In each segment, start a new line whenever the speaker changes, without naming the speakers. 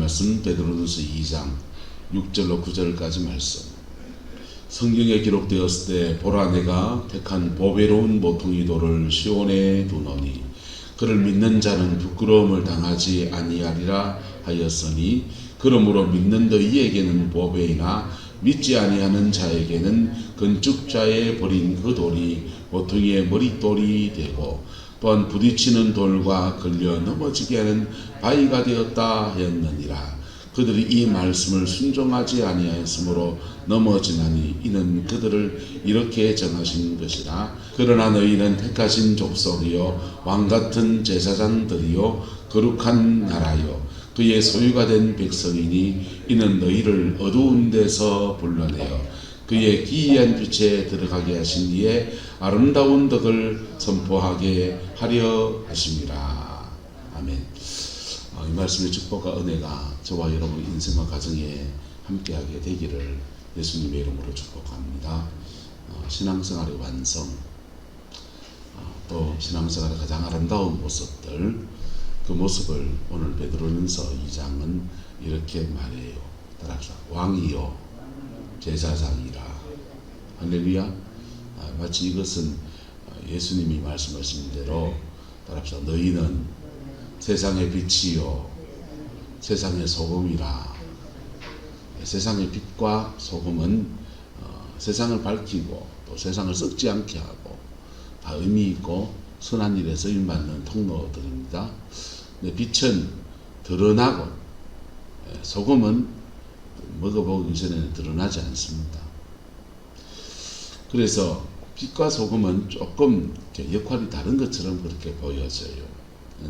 말씀 베드로전서 2장 6절로 9절까지 말씀. 성경에 기록되었을 때 보라 내가 택한 보배로운 모퉁이 돌을 시온에 두노니 그를 믿는 자는 부끄러움을 당하지 아니하리라 하였으니 그러므로 믿는 너희에게는 보배이나 믿지 아니하는 자에게는 건축자의 버린 그 돌이 모퉁이의 머릿돌이 되고 또한 부딪히는 돌과 걸려 넘어지게 하는 바위가 되었다 하였느니라. 그들이 이 말씀을 순종하지 아니하였으므로 넘어지나니 이는 그들을 이렇게 정하신 것이라. 그러나 너희는 택하신 족속이요 왕같은 제사장들이요 거룩한 나라요 그의 소유가 된 백성이니 이는 너희를 어두운 데서 불러내어 그의 기이한 빛에 들어가게 하신 이에 아름다운 덕을 선포하게 하려 하심이라. 아멘. 이 말씀의 축복과 은혜가 저와 여러분 인생과 가정에 함께하게 되기를 예수님의 이름으로 축복합니다. 신앙생활의 완성, 또 신앙생활의 가장 아름다운 모습들, 그 모습을 오늘 베드로전서 2장은 이렇게 말해요. 따라합시다. 왕이요 제사장이라. 할렐루야. 마치 이것은 예수님이 말씀하신 대로 따라합시다. 너희는 세상의 빛이요 세상의 소금이라. 세상의 빛과 소금은 세상을 밝히고 또 세상을 썩지 않게 하고 다 의미 있고 선한 일에 쓰임받는 통로들입니다. 빛은 드러나고 소금은 먹어보기 전에는 드러나지 않습니다. 그래서 빛과 소금은 조금 역할이 다른 것처럼 그렇게 보여져요.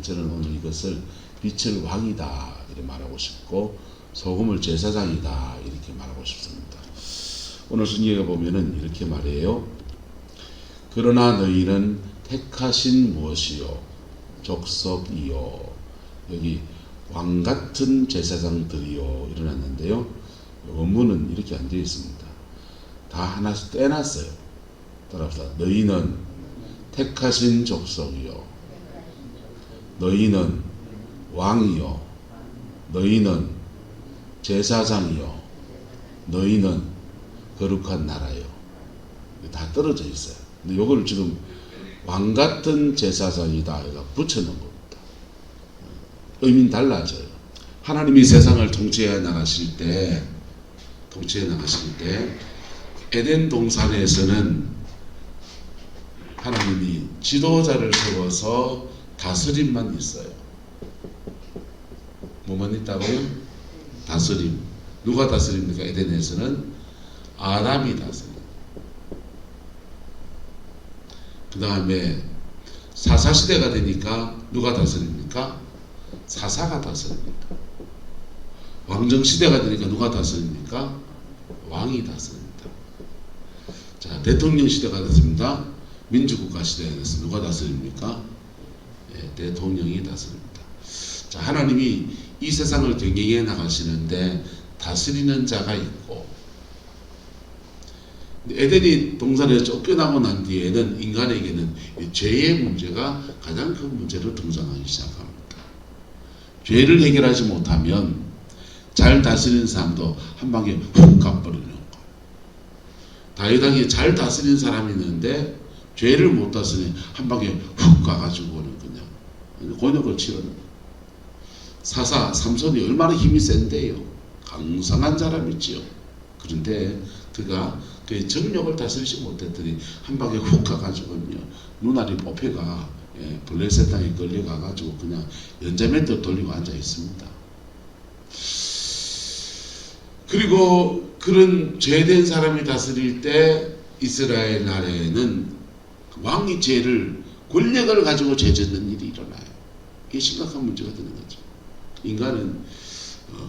저는 오늘 이것을 빛을 왕이다 이렇게 말하고 싶고 소금을 제사장이다 이렇게 말하고 싶습니다. 오늘 성경에 보면은 이렇게 말해요. 그러나 너희는 택하신 무엇이요 족속이요. 여기 왕같은 제사장들이요 일어났는데요. 원문은 이렇게 안 되어 있습니다. 다 하나씩 떼놨어요. 따라합시다. 너희는 택하신 족속이요 너희는 왕이요 너희는 제사장이요 너희는 거룩한 나라요. 다 떨어져 있어요. 근데 이걸 지금 왕같은 제사장이다 붙여놓은 겁니다. 의미는 달라져요. 하나님이 세상을 통치해 나가실 때 에덴 동산에서는 하나님이 지도자를 세워서 다스림만 있어요. 뭐만 있다고요? 다스림. 누가 다스립니까? 에덴에서는 아담이 다스립니다. 그 다음에 사사시대가 되니까 누가 다스립니까? 사사가 다스립니다. 왕정시대가 되니까 누가 다스립니까? 왕이 다스립니다. 자, 대통령시대가 됐습니다. 민주국가 시대가 됐습니다. 누가 다스립니까? 대통령이 다스립니다. 자, 하나님이 이 세상을 경영해 나가시는데 다스리는 자가 있고 에덴이 동산에서 쫓겨나고 난 뒤에는 인간에게는 죄의 문제가 가장 큰 문제로 등장하기 시작합니다. 죄를 해결하지 못하면 잘 다스리는 사람도 한 방에 훅 가버리는 거예요. 다윗 왕이 잘 다스리는 사람이 있는데 죄를 못 다스리니 한 방에 훅 가가지고는 그냥 곤욕을 치르는 거예요. 사사 삼손이 얼마나 힘이 센데요. 강성한 사람이지요. 그런데 그가 그 정력을 다스리지 못했더니 한 방에 훅 가가지고요 눈알이 뽑혀가 블레셋 땅에 걸려가가지고 그냥 연자매도 돌리고 앉아 있습니다. 그리고 그런 죄된 사람이 다스릴 때 이스라엘 나라에는 왕이 권력을 가지고 죄 짓는 일이 일어나요. 이게 심각한 문제가 되는 거죠. 인간은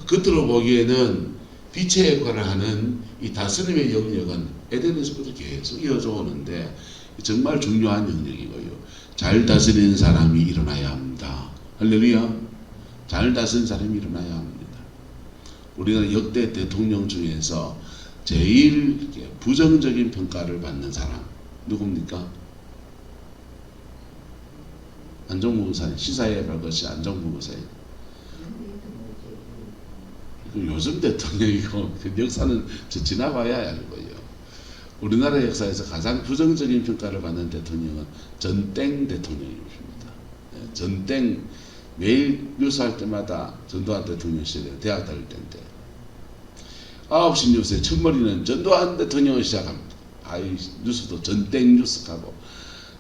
겉으로 보기에는 빛의 역할을 하는 이 다스림의 영역은 에덴에서부터 계속 이어져 오는데 정말 중요한 영역이고요. 잘 다스리는 사람이 일어나야 합니다. 할렐루야. 잘 다스리는 사람이 일어나야 합니다. 우리나라 역대 대통령 중에서 제일 부정적인 평가를 받는 사람 누굽니까? 안종무 목사님. 시사회 할 것이 안종무 목사님. 요즘 대통령이고 그 역사는 지나봐야 알고요. 우리나라 역사에서 가장 부정적인 평가를 받는 대통령은 전땡 대통령입니다. 전땡 매일 뉴스할 때마다 전두환 대통령 시절에 대학 다닐 때인데 9시 뉴스에 첫머리는 전두환 대통령을 시작합니다. 아이 뉴스도 전땡 뉴스 가고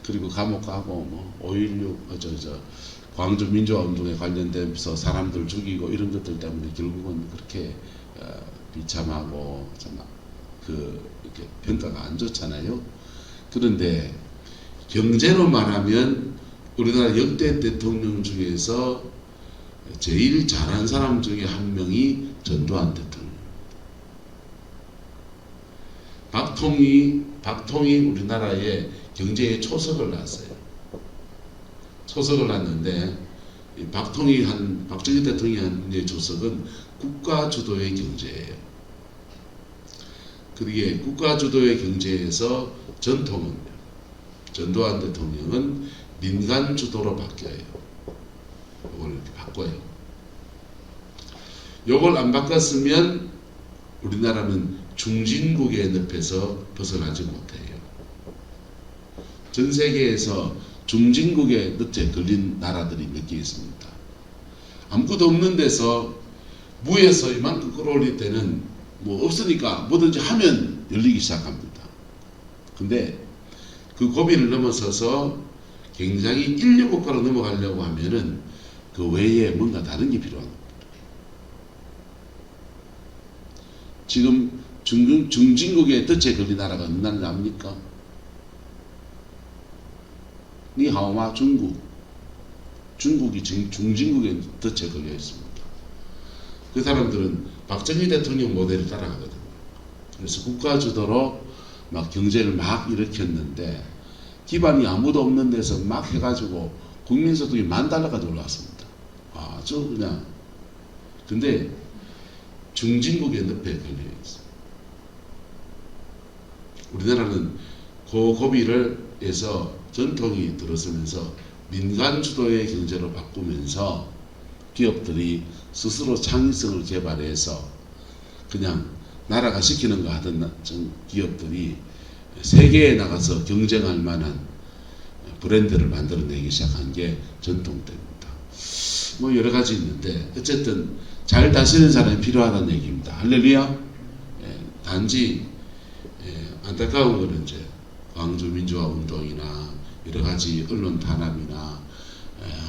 그리고 감옥 가고 뭐 5.16 광주 민주화 운동에 관련돼서 사람들 죽이고 이런 것들 때문에 결국은 그렇게 비참하고 이렇게 평가가 안 좋잖아요. 그런데 경제로 말하면 우리나라 역대 대통령 중에서 제일 잘한 사람 중에 한 명이 전두환 대통령. 박통이 우리나라의 경제에 초석을 놨어요. 초석을 놨는데 박정희 대통령의 초석은 국가 주도의 경제예요. 그게 국가 주도의 경제에서 전통은 전두환 대통령은 민간 주도로 바뀌어요. 이걸 이렇게 바꿔요. 이걸 안 바꿨으면 우리나라는 중진국의 늪에서 벗어나지 못해요. 전 세계에서 중진국의 늪에 걸린 나라들이 몇 개 있습니다. 아무것도 없는 데서 무에서 이만큼 끌어올릴 때는 뭐 없으니까 뭐든지 하면 열리기 시작합니다. 근데 그 고비를 넘어서서 굉장히 인류국가로 넘어가려고 하면은 그 외에 뭔가 다른 게 필요한 겁니다. 지금 중진국의 덫에 걸린 나라가 어느 나라 압니까? 니하오마 중국이 중진국의 덫에 걸려 있습니다. 그 사람들은 박정희 대통령 모델을 따라가거든요. 그래서 국가 주도로 막 경제를 막 일으켰는데 기반이 아무도 없는 데서 막 해가지고 국민소득이 $10,000까지 올라왔습니다. 아주 그냥. 근데 중진국의 늪에 걸려 있어요. 우리나라는 그 고비를 해서 전통이 들어서면서 민간 주도의 경제로 바꾸면서 기업들이 스스로 창의성을 개발해서 그냥 나라가 시키는 거 하던 기업들이 세계에 나가서 경쟁할 만한 브랜드를 만들어내기 시작한 게 전통 때입니다. 뭐 여러 가지 있는데 어쨌든 잘 다스리는 사람이 필요하다는 얘기입니다. 할렐루야. 단지 안타까운 거는 이제 광주 민주화 운동이나 여러 가지 언론 탄압이나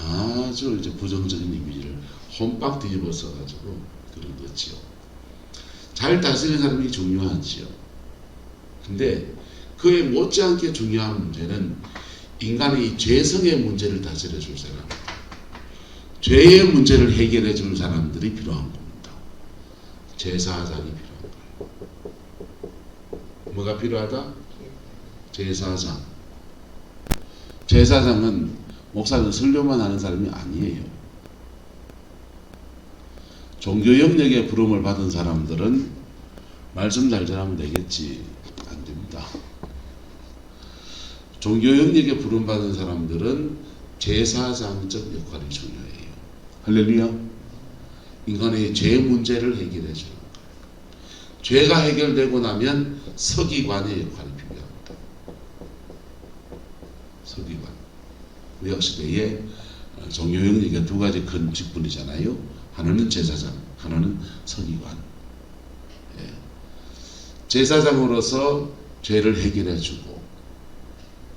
아주 이제 부정적인 이미지를 혼빡 뒤집어서 가지고 그런 거지요. 잘 다스리는 사람이 중요하지요. 근데 그에 못지않게 중요한 문제는 인간의 죄성의 문제를 다스려 줄 사람, 죄의 문제를 해결해 줄 사람들이 필요한 겁니다. 제사장이 필요한 거예요. 뭐가 필요하다? 제사장. 제사장은 목사는 설교만 하는 사람이 아니에요. 종교 영역의 부름을 받은 사람들은 말씀 잘 전하면 되겠지. 안 됩니다. 종교 영역에 부름 받은 사람들은 제사장적 역할이 중요해요. 할렐루야. 인간의 죄 문제를 해결해 주는 거예요. 죄가 해결되고 나면 서기관의 역할이 필요합니다. 서기관. 구약시대에 종교 영역에 두 가지 큰 직분이잖아요. 하나는 제사장, 하나는 서기관. 제사장으로서 죄를 해결해주고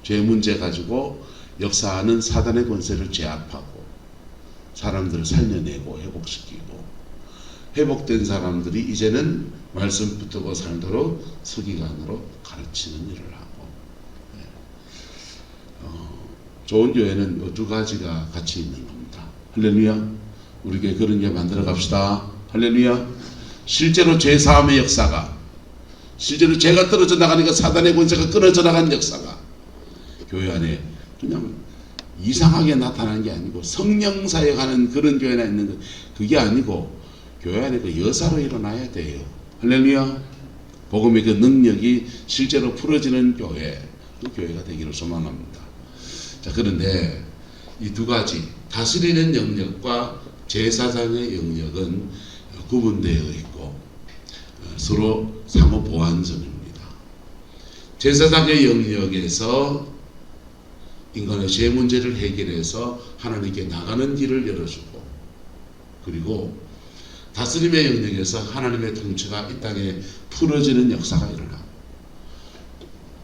죄 문제 가지고 역사하는 사단의 권세를 제압하고 사람들을 살려내고 회복시키고 회복된 사람들이 이제는 말씀 붙들고 살도록 서기관으로 가르치는 일을 하고 좋은 교회는 이 두 가지가 같이 있는 겁니다. 할렐루야. 우리 교회 그런 게 만들어 갑시다. 할렐루야. 실제로 죄사함의 역사가 실제로 죄가 떨어져 나가니까 사단의 권세가 끊어져 나가는 역사가 교회 안에 그냥 이상하게 나타나는 게 아니고 성령 사역하는 그런 교회나 있는 거 그게 아니고 교회 안에 그 여사로 일어나야 돼요. 할렐루야. 복음의 그 능력이 실제로 풀어지는 교회, 그 교회가 되기를 소망합니다. 자, 그런데 이 두 가지 다스리는 영역과 제사장의 영역은 구분되어 있고 서로 상호 보완점입니다. 제사장의 영역에서 인간의 죄 문제를 해결해서 하나님께 나가는 길을 열어주고, 그리고 다스림의 영역에서 하나님의 통치가 이 땅에 풀어지는 역사가 일어나고,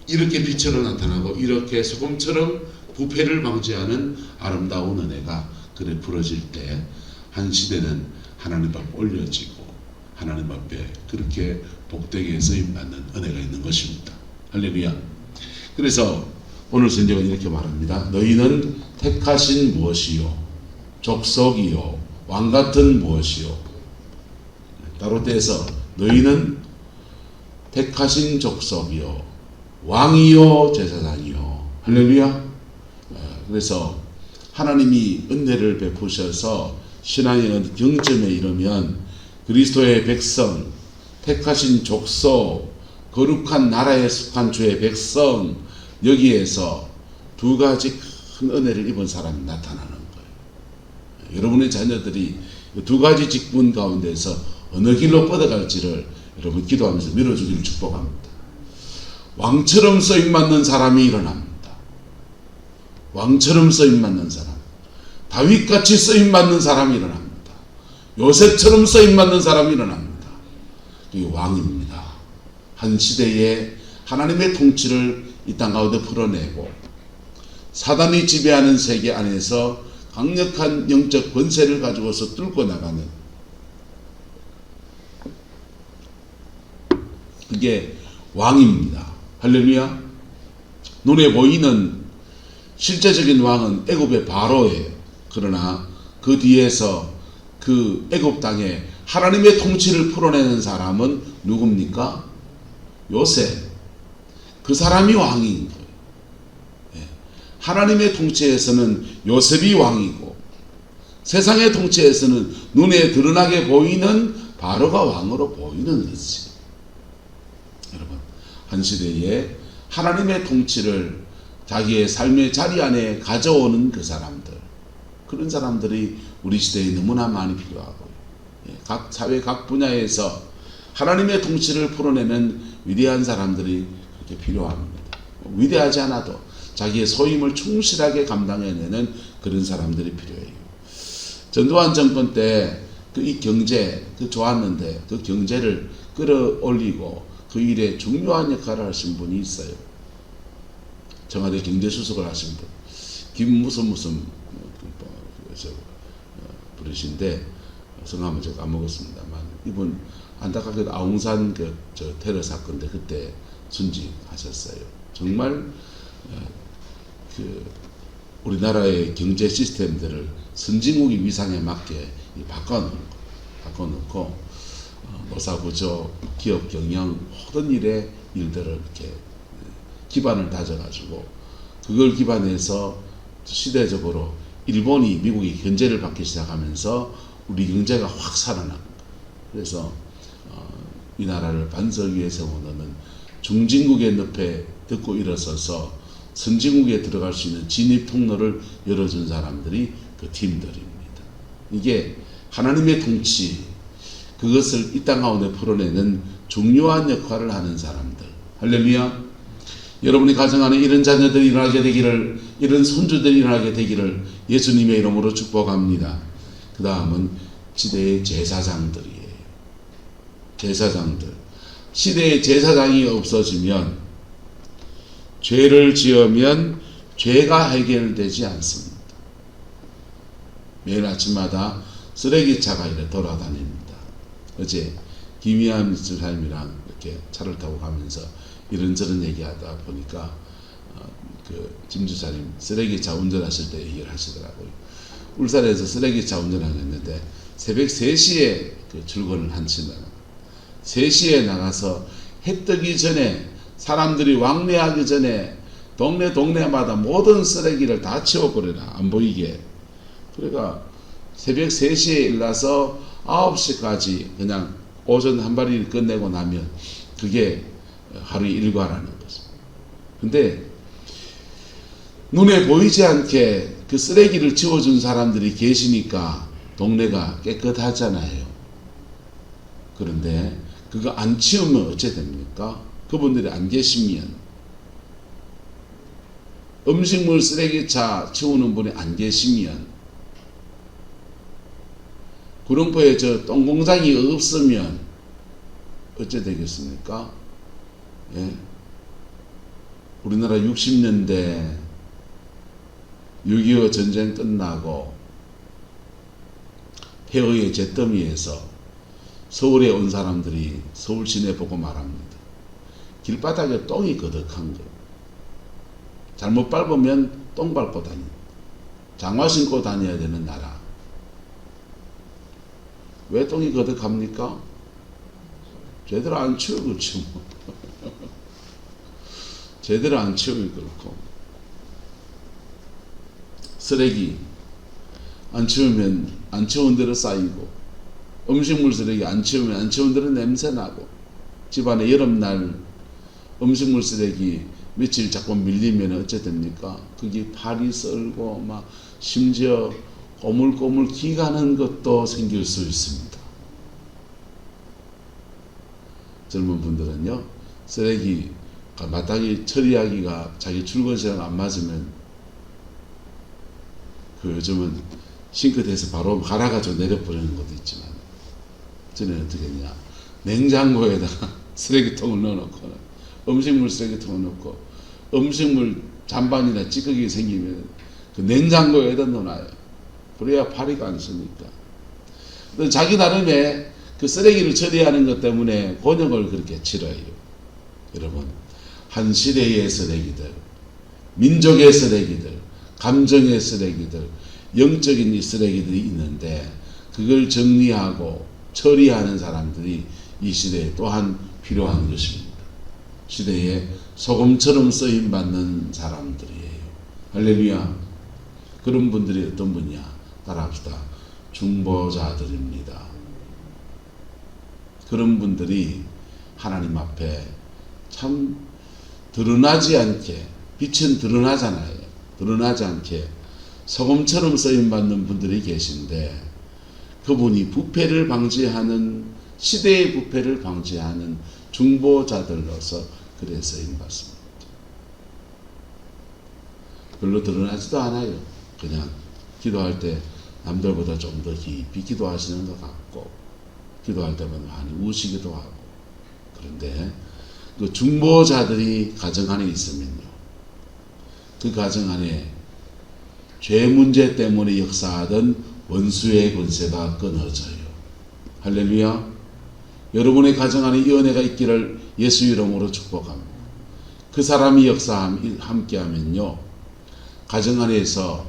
이렇게 빛으로 나타나고 이렇게 소금처럼 부패를 방지하는 아름다운 은혜가 그래 풀어질 때 한 시대는 하나님 앞에 올려지고 하나님 앞에 그렇게 복되게 쓰임받는 은혜가 있는 것입니다. 할렐루야. 그래서 오늘 성경은 이렇게 말합니다. 너희는 택하신 무엇이요 족속이요 왕같은 무엇이요. 따로 떼서 너희는 택하신 족속이요 왕이요 제사장이요. 할렐루야. 그래서 하나님이 은혜를 베푸셔서 신앙의 경점에 이르면 그리스도의 백성, 택하신 족속, 거룩한 나라에 속한 주의 백성, 여기에서 두 가지 큰 은혜를 입은 사람이 나타나는 거예요. 여러분의 자녀들이 두 가지 직분 가운데서 어느 길로 뻗어갈지를 여러분 기도하면서 밀어주기를 축복합니다. 왕처럼 쓰임받는 사람이 일어납니다. 왕처럼 쓰임받는 사람, 다윗같이 쓰임받는 사람이 일어납니다. 요셉처럼 쓰임받는 사람이 일어납니다. 이게 왕입니다. 한 시대에 하나님의 통치를 이 땅 가운데 풀어내고 사단이 지배하는 세계 안에서 강력한 영적 권세를 가지고서 뚫고 나가는, 그게 왕입니다. 할렐루야. 눈에 보이는 실제적인 왕은 애굽의 바로예요. 그러나 그 뒤에서 그 애굽 땅에 하나님의 통치를 풀어내는 사람은 누굽니까? 요셉. 그 사람이 왕인 거예요. 하나님의 통치에서는 요셉이 왕이고, 세상의 통치에서는 눈에 드러나게 보이는 바로가 왕으로 보이는 거지. 여러분, 한 시대에 하나님의 통치를 자기의 삶의 자리 안에 가져오는 그 사람들, 그런 사람들이 우리 시대에 너무나 많이 필요하고, 각 사회 각 분야에서 하나님의 통치를 풀어내는 위대한 사람들이 그렇게 필요합니다. 위대하지 않아도 자기의 소임을 충실하게 감당해내는 그런 사람들이 필요해요. 전두환 정권 때 그 이 경제 좋았는데 그 경제를 끌어올리고 그 일에 중요한 역할을 하신 분이 있어요. 청와대 경제수석을 하신 분, 김무슨 부르신데 성함을 제가 까먹었습니다만, 이분 안타깝게도 아웅산 테러 사건 때 그때 순직하셨어요. 정말 우리나라의 경제 시스템들을 선진국의 위상에 맞게 바꿔놓고 노사구조, 기업 경영, 모든 일들을 이렇게 기반을 다져가지고 그걸 기반해서 시대적으로 일본이 미국이 견제를 받기 시작하면서 우리 경제가 확 살아난, 그래서 이 나라를 반석 위에 세워놓는 중진국의 늪에 듣고 일어서서 선진국에 들어갈 수 있는 진입 통로를 열어준 사람들이 그 팀들입니다. 이게 하나님의 통치, 그것을 이 땅 가운데 풀어내는 중요한 역할을 하는 사람들. 할렐루야. 여러분이 가정 안에 이런 자녀들이 일어나게 되기를, 이런 손주들이 일어나게 되기를 예수님의 이름으로 축복합니다. 그 다음은 시대의 제사장들이에요. 제사장들. 시대의 제사장이 없어지면, 죄를 지으면 죄가 해결되지 않습니다. 매일 아침마다 쓰레기차가 이렇게 돌아다닙니다. 어제 김희암 집사님이랑 이렇게 차를 타고 가면서 이런저런 얘기하다 보니까 김 집사님 쓰레기차 운전하실 때 얘기를 하시더라고요. 울산에서 쓰레기차 운전하겠는데 새벽 3시에 출근을 한친다는, 3시에 나가서 해 뜨기 전에, 사람들이 왕래하기 전에 동네마다 모든 쓰레기를 다 치워버려라, 안 보이게. 그러니까 새벽 3시에 일어나서 9시까지 그냥 오전 한 발을 끝내고 나면 그게 하루 일과라는 거죠. 근데 눈에 보이지 않게 그 쓰레기를 치워준 사람들이 계시니까 동네가 깨끗하잖아요. 그런데 그거 안 치우면 어째 됩니까? 그분들이 안 계시면, 음식물 쓰레기차 치우는 분이 안 계시면, 구룡포에 저 똥공장이 없으면 어째 되겠습니까? 예? 우리나라 60년대 6.25 전쟁 끝나고 폐허의 잿더미에서 서울에 온 사람들이 서울 시내 보고 말합니다. 길바닥에 똥이 거득한 거. 잘못 밟으면 똥 밟고 다닌다. 장화 신고 다녀야 되는 나라. 왜 똥이 거득합니까? 제대로 안 치우고 그렇지 뭐. 제대로 안 치우기 그렇고. 쓰레기 안 치우면 안 치운 대로 쌓이고, 음식물 쓰레기 안 치우면 안 치운 대로 냄새 나고, 집안에 여름날 음식물 쓰레기 며칠 자꾸 밀리면 어째 됩니까? 그게 발이 썰고 막 심지어 꼬물꼬물 기 가는 것도 생길 수 있습니다. 젊은 분들은요, 쓰레기 마땅히 처리하기가 자기 출근 시간 안 맞으면 그 요즘은 싱크대에서 바로 갈아가지고 내려버리는 것도 있지만, 저는 어떻게 했냐, 냉장고에다가 쓰레기통을 넣어놓고, 음식물 쓰레기통을 넣고, 음식물 잔반이나 찌꺼기 생기면 그 냉장고에다 넣어놔요. 그래야 파리가 안 쓰니까. 자기 나름의 그 쓰레기를 처리하는 것 때문에 곤욕을 그렇게 치러요. 여러분, 한 시대의 쓰레기들, 민족의 쓰레기들, 감정의 쓰레기들, 영적인 이 쓰레기들이 있는데, 그걸 정리하고 처리하는 사람들이 이 시대에 또한 필요한 것입니다. 시대에 소금처럼 쓰임받는 사람들이에요. 할렐루야. 그런 분들이 어떤 분이야? 따라합시다. 중보자들입니다. 그런 분들이 하나님 앞에 참 드러나지 않게, 빛은 드러나잖아요. 드러나지 않게 소금처럼 쓰임받는 분들이 계신데, 그분이 부패를 방지하는, 시대의 부패를 방지하는 중보자들로서 그래 쓰임받습니다. 별로 드러나지도 않아요. 그냥 기도할 때 남들보다 좀 더 깊이 기도하시는 것 같고, 기도할 때마다 많이 우시기도 하고. 그런데 그 중보자들이 가정 안에 있으면요, 그 가정 안에 죄 문제 때문에 역사하던 원수의 권세가 끊어져요. 할렐루야. 여러분의 가정 안에 이 은혜가 있기를 예수 이름으로 축복합니다. 그 사람이 함께하면요, 가정 안에서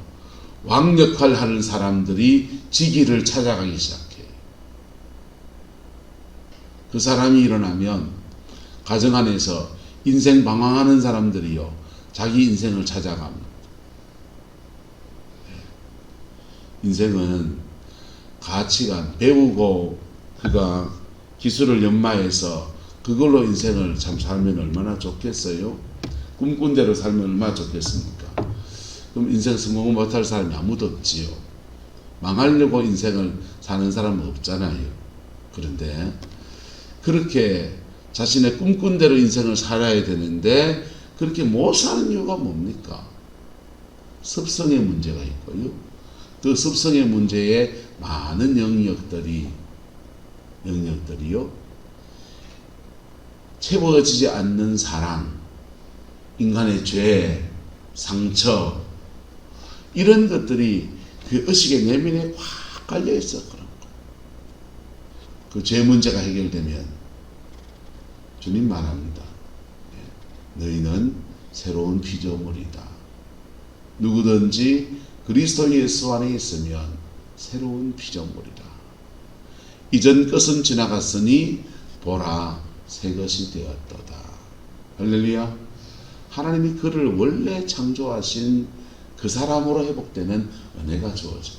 왕 역할을 하는 사람들이 지기를 찾아가기 시작해요. 그 사람이 일어나면 가정 안에서 인생 방황하는 사람들이요, 자기 인생을 찾아갑니다. 인생은 가치관, 배우고 그가 기술을 연마해서 그걸로 인생을 참 살면 얼마나 좋겠어요? 꿈꾼 대로 살면 얼마나 좋겠습니까? 그럼 인생 성공을 못할 사람이 아무도 없지요. 망하려고 인생을 사는 사람은 없잖아요. 그런데 그렇게 자신의 꿈꾼 대로 인생을 살아야 되는데, 그렇게 못 사는 이유가 뭡니까? 습성의 문제가 있고요. 그 습성의 문제에 많은 영역들이요, 채워지지 않는 사랑, 인간의 죄, 상처, 이런 것들이 그 의식의 내면에 확 깔려있어. 그런 거. 그 죄 문제가 해결되면 주님 말합니다. 너희는 새로운 피조물이다. 누구든지 그리스도 예수 안에 있으면 새로운 피조물이다. 이전 것은 지나갔으니 보라 새 것이 되었도다. 할렐루야. 하나님이 그를 원래 창조하신 그 사람으로 회복되는 은혜가 주어져요.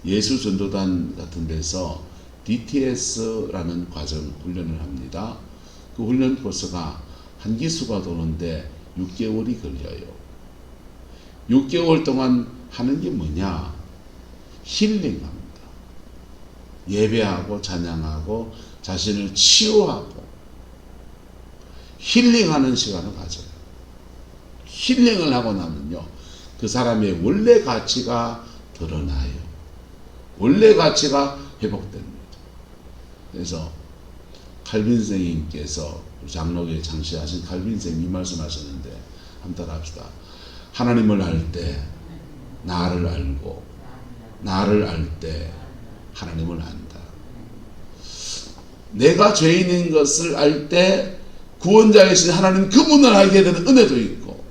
예수 전도단 같은 데서 DTS라는 과정 훈련을 합니다. 그 훈련 코스가 한 기수가 도는데 6개월이 걸려요. 6개월 동안 하는 게 뭐냐? 힐링합니다. 예배하고 찬양하고 자신을 치유하고 힐링하는 시간을 가져요. 힐링을 하고 나면요, 그 사람의 원래 가치가 드러나요. 원래 가치가 회복됩니다. 그래서 칼빈 선생님께서 장로교에 창시하신 칼빈 선생님이 말씀하셨는데 한번 따라합시다. 하나님을 알 때 나를 알고, 나를 알 때 하나님을 안다. 내가 죄인인 것을 알 때 구원자이신 하나님 그분을 알게 되는 은혜도 있고,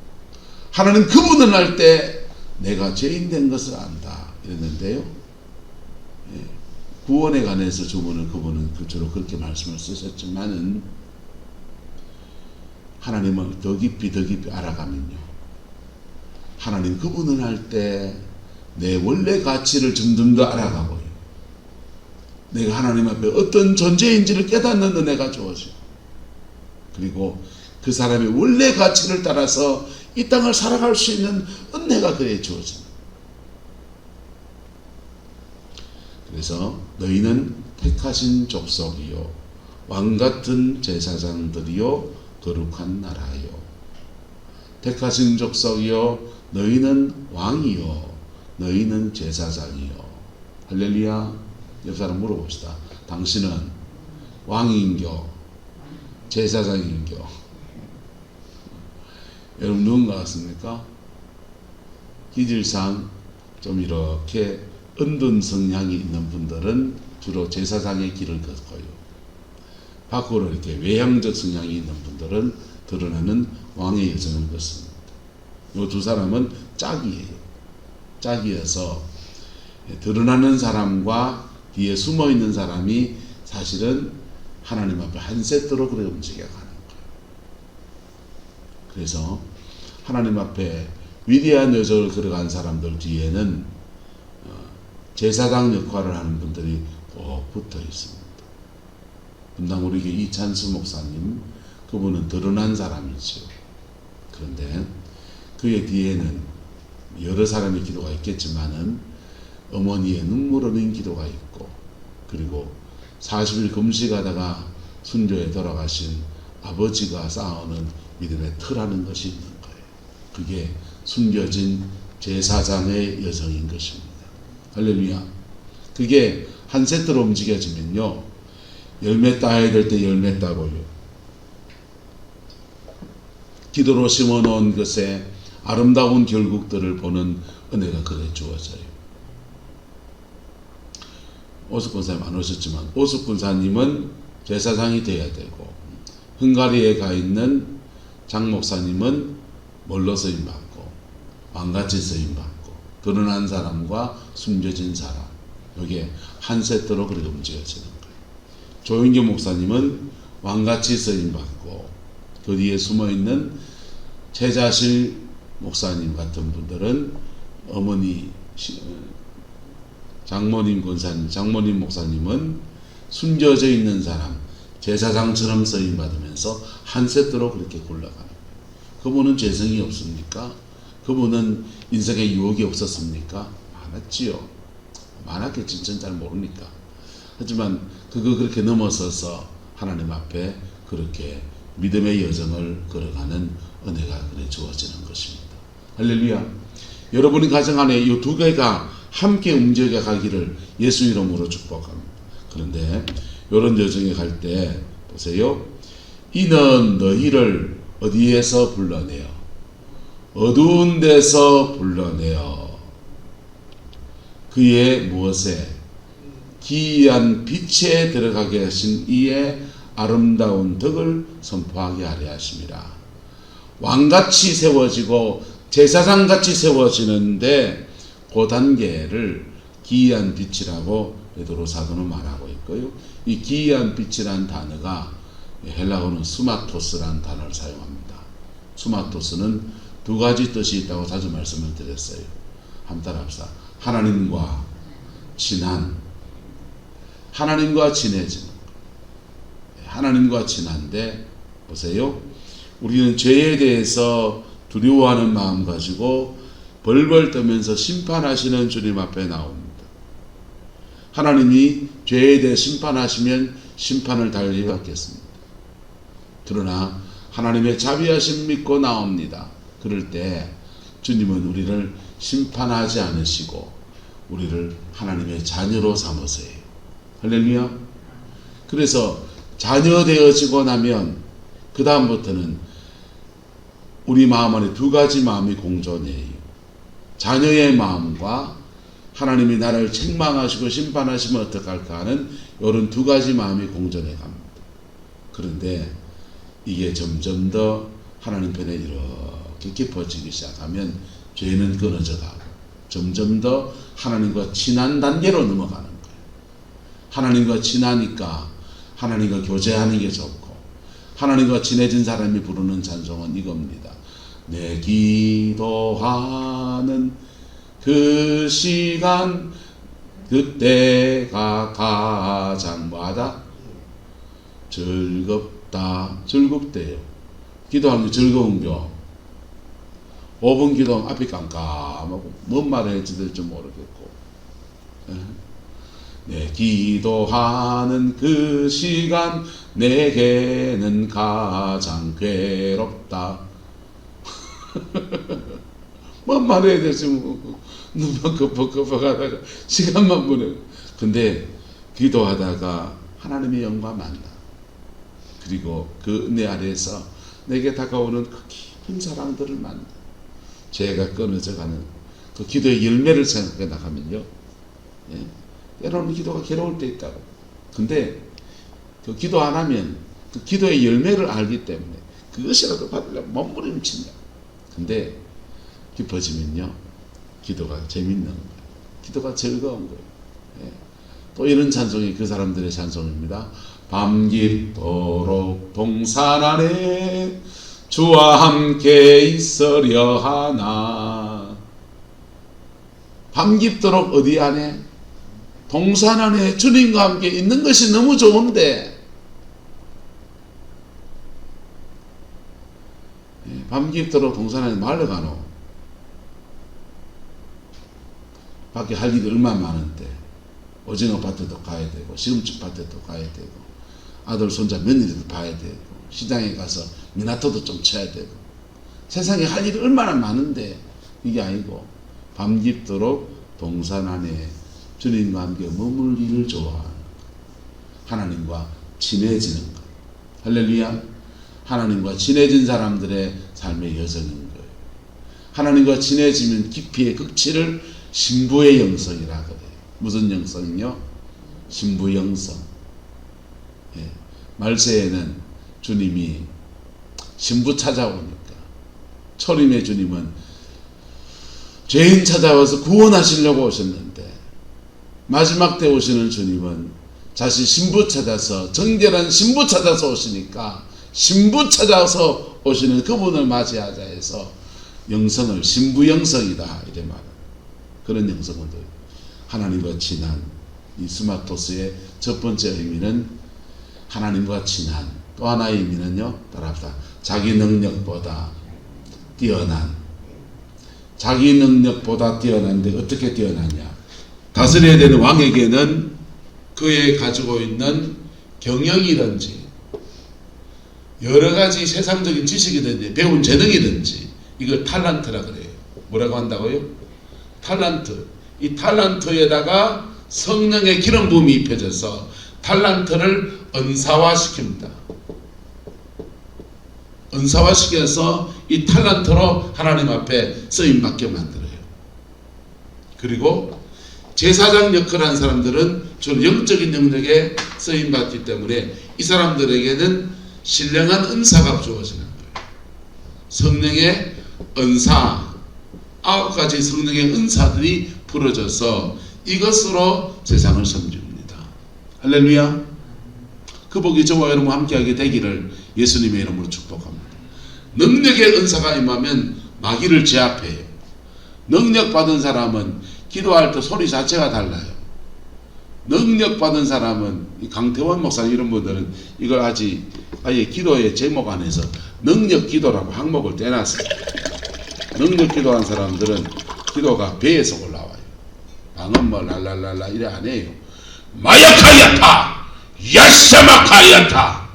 하나님 그분을 알 때 내가 죄인 된 것을 안다 이랬는데요, 구원에 관해서 그분은 주로 그렇게 말씀을 쓰셨지만은, 하나님을 더 깊이 알아가면요, 하나님 그분을 알 때 내 원래 가치를 점점 더 알아가고요, 내가 하나님 앞에 어떤 존재인지를 깨닫는 은혜가 주어져요. 그리고 그 사람의 원래 가치를 따라서 이 땅을 살아갈 수 있는 은혜가 그에 주어집니다. 그래서 너희는 택하신 족속이요 왕같은 제사장들이요 거룩한 나라요. 택하신 족속이요 너희는 왕이요 너희는 제사장이요. 할렐루야. 옆 사람 물어봅시다. 당신은 왕인교 제사장인교? 여러분 누군가 같습니까? 기질상 좀 이렇게 은둔 성향이 있는 분들은 주로 제사장의 길을 걷고요, 밖으로 이렇게 외향적 성향이 있는 분들은 드러나는 왕의 여정을 걷습니다. 이 두 사람은 짝이에요. 짝이어서 드러나는 사람과 뒤에 숨어 있는 사람이 사실은 하나님 앞에 한 세트로 그렇게 움직여 가는 거예요. 그래서 하나님 앞에 위대한 여정을 걸어간 사람들 뒤에는 제사장 역할을 하는 분들이 꼭 붙어 있습니다. 분당 우리 교회 이찬수 목사님, 그분은 드러난 사람이죠. 그런데 그의 뒤에는 여러 사람의 기도가 있겠지만은 어머니의 눈물 흘린 기도가 있고, 그리고 40일 금식하다가 순교에 돌아가신 아버지가 쌓아오는 믿음의 터라는 것이 있는 거예요. 그게 숨겨진 제사장의 여정인 것입니다. 할렐루야. 그게 한 세트로 움직여지면요, 열매 따야 될 때 열매 따고요, 기도로 심어놓은 것에 아름다운 결국들을 보는 은혜가 그래 주어져요. 오숙 권사님 안 오셨지만 오숙 권사님은 제사장이 되어야 되고, 헝가리에 가 있는 장 목사님은 뭘로 쓰임받고, 왕같이 쓰임받고, 드러난 사람과 숨겨진 사람, 이게 한 세트로 그렇게 움직여지는 거예요. 조인교 목사님은 왕같이 쓰임받고, 그 뒤에 숨어있는 최자실 목사님 같은 분들은 어머니 장모님 권사님, 장모님 목사님은 숨겨져 있는 사람, 제사장처럼 쓰임받으면서 한 세트로 그렇게 굴러가는 거예요. 그분은 죄성이 없습니까? 그분은 인생에 유혹이 없었습니까? 많았지요. 많았겠지. 전 잘 모르니까. 하지만 그거 그렇게 넘어서서 하나님 앞에 그렇게 믿음의 여정을 걸어가는 은혜가 그래 주어지는 것입니다. 할렐루야. 여러분의 가정 안에 이 두 개가 함께 움직여 가기를 예수 이름으로 축복합니다. 그런데 이런 여정에 갈 때 보세요. 이는 너희를 어디에서 불러내어? 어두운 데서 불러내어 그의 무엇에? 기이한 빛에 들어가게 하신 이의 아름다운 덕을 선포하게 하려 하심이라. 왕같이 세워지고 제사장같이 세워지는데 그 단계를 기이한 빛이라고 베드로 사도는 말하고 있고요. 이 기이한 빛이란 단어가 헬라어는 수마토스라는 단어를 사용합니다. 수마토스는 두 가지 뜻이 있다고 자주 말씀을 드렸어요. 한번 따라합시다. 하나님과 친한, 하나님과 친해지는, 하나님과 친한데 보세요. 우리는 죄에 대해서 두려워하는 마음 가지고 벌벌 떠면서 심판하시는 주님 앞에 나옵니다. 하나님이 죄에 대해 심판하시면 심판을 달리 받겠습니다. 그러나 하나님의 자비하심 믿고 나옵니다. 그럴 때 주님은 우리를 심판하지 않으시고 우리를 하나님의 자녀로 삼으세요. 할렐루야. 그래서 자녀 되어지고 나면 그 다음부터는 우리 마음 안에 두 가지 마음이 공존해요. 자녀의 마음과 하나님이 나를 책망하시고 심판하시면 어떡할까 하는 이런 두 가지 마음이 공존해 갑니다. 그런데 이게 점점 더 하나님 편에 이렇게 깊어지기 시작하면 죄는 끊어져 가고 점점 더 하나님과 친한 단계로 넘어가는 거예요. 하나님과 친하니까 하나님과 교제하는 게 좋고 하나님과 친해진 사람이 부르는 찬송은 이겁니다. 내 기도하는 그 시간 그때가 가장 뭐하다? 즐겁대요. 기도하는 게 즐거운 겨. 5분 기도하면 앞이 깜깜하고 뭔 말을 할지 될지 모르겠고 내 기도하는 그 시간 내게는 가장 괴롭다. 뭔 말해야 될지 모르고 눈만 끄덕끄덕하다가 시간만 보내고 근데 기도하다가 하나님의 영광 만나. 그리고 그 은혜 아래에서 내게 다가오는 그 깊은 사랑들을 만나. 죄가 끊어져가는 그 기도의 열매를 생각해 나가면요. 예? 때로는 기도가 괴로울 때 있다고. 근데 그 기도 안 하면 그 기도의 열매를 알기 때문에 그것이라도 받으려면 몸부림친다. 근데 깊어지면요. 기도가 재밌는 거예요. 기도가 즐거운 거예요. 예. 또 이런 찬송이 그 사람들의 찬송입니다. 밤 깊도록 동산 안에 주와 함께 있으려 하나. 밤 깊도록 어디 안에? 동산 안에 주님과 함께 있는 것이 너무 좋은데 밤 깊도록 동산 안에 말로 가노. 밖에 할 일이 얼마나 많은데 오징어 밭에도 가야 되고 시금치 밭에도 가야 되고 아들 손자 며느리도 봐야 되고 시장에 가서 미나토도 좀 쳐야 되고 세상에 할 일이 얼마나 많은데 이게 아니고 밤 깊도록 동산 안에 주님과 함께 머물기를 좋아하는 하나님과 친해지는 것. 할렐루야. 하나님과 친해진 사람들의 삶의 여정인 거예요. 하나님과 친해지면 깊이의 극치를 신부의 영성이라 그래요. 무슨 영성이요? 신부 영성. 예. 말세에는 주님이 신부 찾아오니까 초림의 주님은 죄인 찾아와서 구원하시려고 오셨는데 마지막 때 오시는 주님은 자신 신부 찾아서 정결한 신부 찾아서 오시니까 신부 찾아서 오시는 그분을 맞이하자 해서 영성을 신부 영성이다 이래 말합니다. 그런 영성은 하나님과 친한 이 스마토스의 첫 번째 의미는 하나님과 친한, 또 하나의 의미는요 따라합시다. 자기 능력보다 뛰어난. 자기 능력보다 뛰어난데 어떻게 뛰어나냐? 다스려야 되는 왕에게는 그의 가지고 있는 경영이든지 여러 가지 세상적인 지식이든지 배운 재능이든지 이걸 탈란트라 그래요. 뭐라고 한다고요? 탈란트. 이 탈란트에다가 성령의 기름 부음이 입혀져서 탈란트를 은사화시킵니다. 은사화시켜서 이 탈란트로 하나님 앞에 쓰임받게 만들어요. 그리고 제사장 역할을 한 사람들은 주로 영적인 능력에 쓰임받기 때문에 이 사람들에게는 신령한 은사가 주어지는 거예요. 성령의 은사, 9가지 성령의 은사들이 부러져서 이것으로 세상을 섬깁니다. 할렐루야. 그 복이 저와 여러분 함께하게 되기를 예수님의 이름으로 축복합니다. 능력의 은사가 임하면 마귀를 제압해요. 능력 받은 사람은 기도할 때 소리 자체가 달라요. 능력 받은 사람은 강태원 목사님 이런 분들은 이걸 아예 기도의 제목 안에서 능력 기도라고 항목을 떼놨어요. 능력 기도한 사람들은 기도가 배에서 올라와요. 방은 뭐 랄랄랄라 이래 안 해요. 마야카야타 야샤마카야타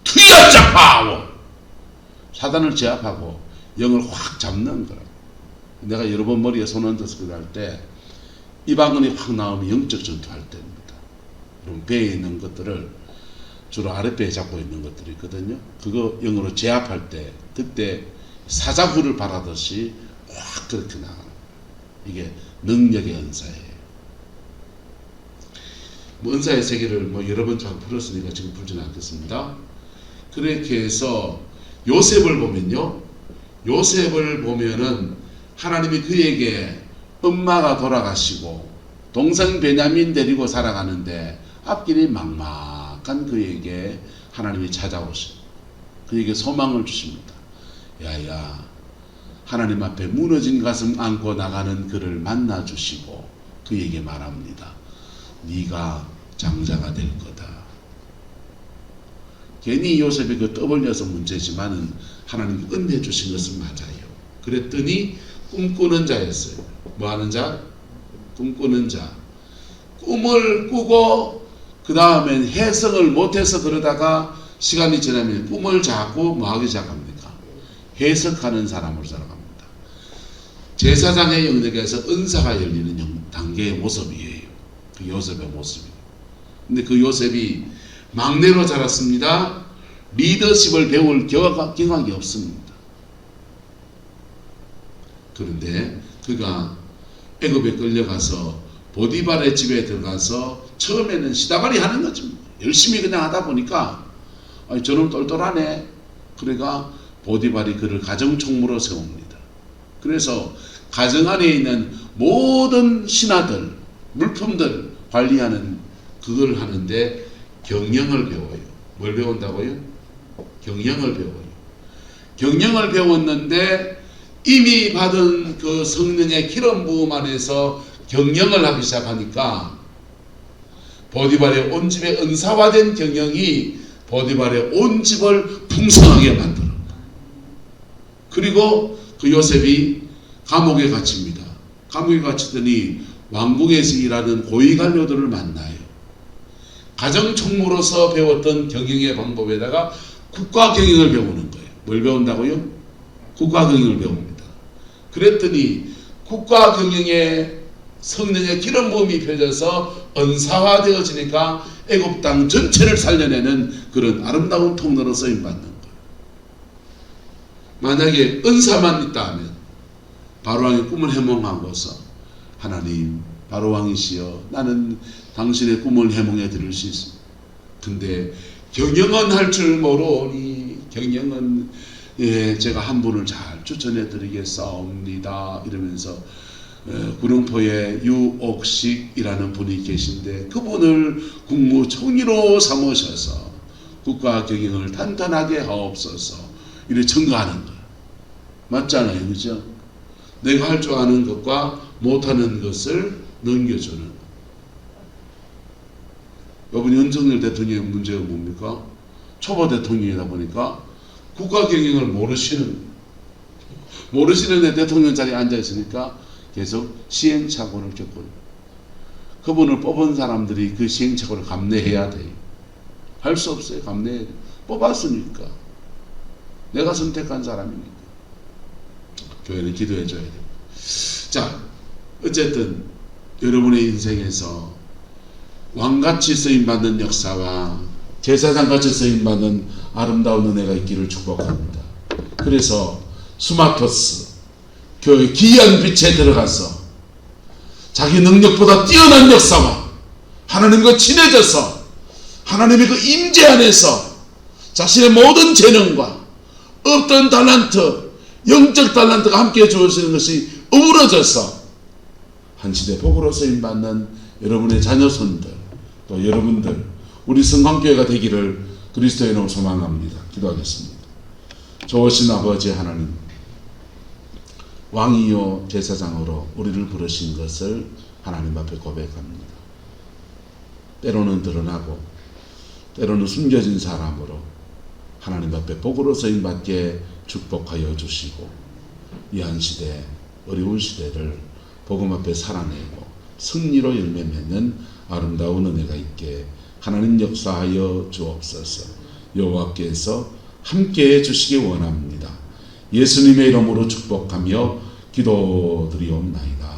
투야자파오. 사단을 제압하고 영을 확 잡는 거라. 내가 여러 번 머리에 손 얹어서 그럴 때 이방언이 확 나오면 영적 전투할 때입니다. 그럼 배에 있는 것들을 주로 아랫배에 잡고 있는 것들이 있거든요. 그거 영으로 제압할 때 그때 사자후를 바라듯이 확 그렇게 나가는 거예요. 이게 능력의 은사예요. 뭐 은사의 세계를 뭐 여러 번 잘 풀었으니까 지금 풀지는 않겠습니다. 그렇게 해서 요셉을 보면요, 요셉을 보면은 하나님이 그에게 엄마가 돌아가시고 동생 베냐민 데리고 살아가는데 앞길이 막막한 그에게 하나님이 찾아오시고 그에게 소망을 주십니다. 야야, 하나님 앞에 무너진 가슴 안고 나가는 그를 만나 주시고 그에게 말합니다. 네가 장자가 될 거다. 괜히 요셉이 그 떠벌려서 문제지만은 하나님이 은혜 주신 것은 맞아요. 그랬더니 꿈꾸는 자였어요. 뭐 하는 자? 꿈꾸는 자. 꿈을 꾸고 그 다음엔 해석을 못해서 그러다가 시간이 지나면 꿈을 자꾸 뭐 하기 시작합니까? 해석하는 사람으로 살아갑니다. 제사장의 영역에서 은사가 열리는 단계의 모습이에요. 그 요셉의 모습이에요. 근데 그 요셉이 막내로 자랐습니다. 리더십을 배울 경험이 없습니다. 그런데 그가 애굽에 끌려가서 보디발의 집에 들어가서 처음에는 시다발이 하는 거지. 열심히 그냥 하다 보니까 저놈 똘똘하네. 그래가 보디발이 그를 가정총무로 세웁니다. 그래서 가정 안에 있는 모든 신하들, 물품들 관리하는 그걸 하는데 경영을 배워요. 뭘 배운다고요? 경영을 배워요. 경영을 배웠는데 이미 받은 그 성령의 기름 부음 안에서 경영을 하기 시작하니까 보디발의 온 집에 은사화된 경영이 보디발의 온 집을 풍성하게 만들어. 그리고 그 요셉이 감옥에 갇힙니다. 감옥에 갇히더니 왕궁에서 일하는 고위관료들을 만나요. 가정총무로서 배웠던 경영의 방법에다가 국가 경영을 배우는 거예요. 뭘 배운다고요? 국가 경영을 배웁니다. 그랬더니 국가 경영에 성령의 기름 부음이 펴져서 은사화되어지니까 애굽 땅 전체를 살려내는 그런 아름다운 통로로 쓰임받는 거예요. 만약에 은사만 있다면 바로왕의 꿈을 해몽하고서 하나님, 바로왕이시여, 나는 당신의 꿈을 해몽해 드릴 수 있습니다. 근데 경영은 할 줄 모르니 경영은 제가 한 분을 잘 추천해 드리겠사옵니다. 이러면서 구룡포에 유옥식이라는 분이 계신데 그분을 국무총리로 삼으셔서 국가 경영을 탄탄하게 하옵소서 이렇게 청구하는 거예요. 맞잖아요, 그죠? 내가 할 줄 아는 것과 못하는 것을 넘겨주는 거예요. 이번 윤석열 대통령의 문제가 뭡니까? 초보 대통령이다 보니까 국가 경영을 모르시는 대통령 자리에 앉아 있으니까 계속 시행착오를 겪고 그분을 뽑은 사람들이 그 시행착오를 감내해야 돼요. 할 수 없어요. 감내해야 돼요. 뽑았으니까. 내가 선택한 사람이니까. 교회는 기도해 줘야 돼요. 자, 어쨌든 여러분의 인생에서 왕같이 쓰임받는 역사와 제사장같이 쓰임받는 아름다운 은혜가 있기를 축복합니다. 그래서 수마토스 교회 귀한 빛에 들어가서 자기 능력보다 뛰어난 역사와 하나님과 친해져서 하나님의 그 임재 안에서 자신의 모든 재능과 어떤 달란트, 영적 달란트가 함께 주어지는 것이 어우러져서 한 시대 복으로 쓰임받는 여러분의 자녀손들 또 여러분들 우리 성광교회가 되기를 그리스도의 이름으로 소망합니다. 기도하겠습니다. 좋으신 아버지 하나님, 왕이요 제사장으로 우리를 부르신 것을 하나님 앞에 고백합니다. 때로는 드러나고 때로는 숨겨진 사람으로 하나님 앞에 복으로 쓰임받게 축복하여 주시고 이 한 시대 어려운 시대를 복음 앞에 살아내고 승리로 열매 맺는 아름다운 은혜가 있게 하나님 역사하여 주옵소서. 여호와께서 함께해 주시기 원합니다. 예수님의 이름으로 축복하며 기도드리옵나이다.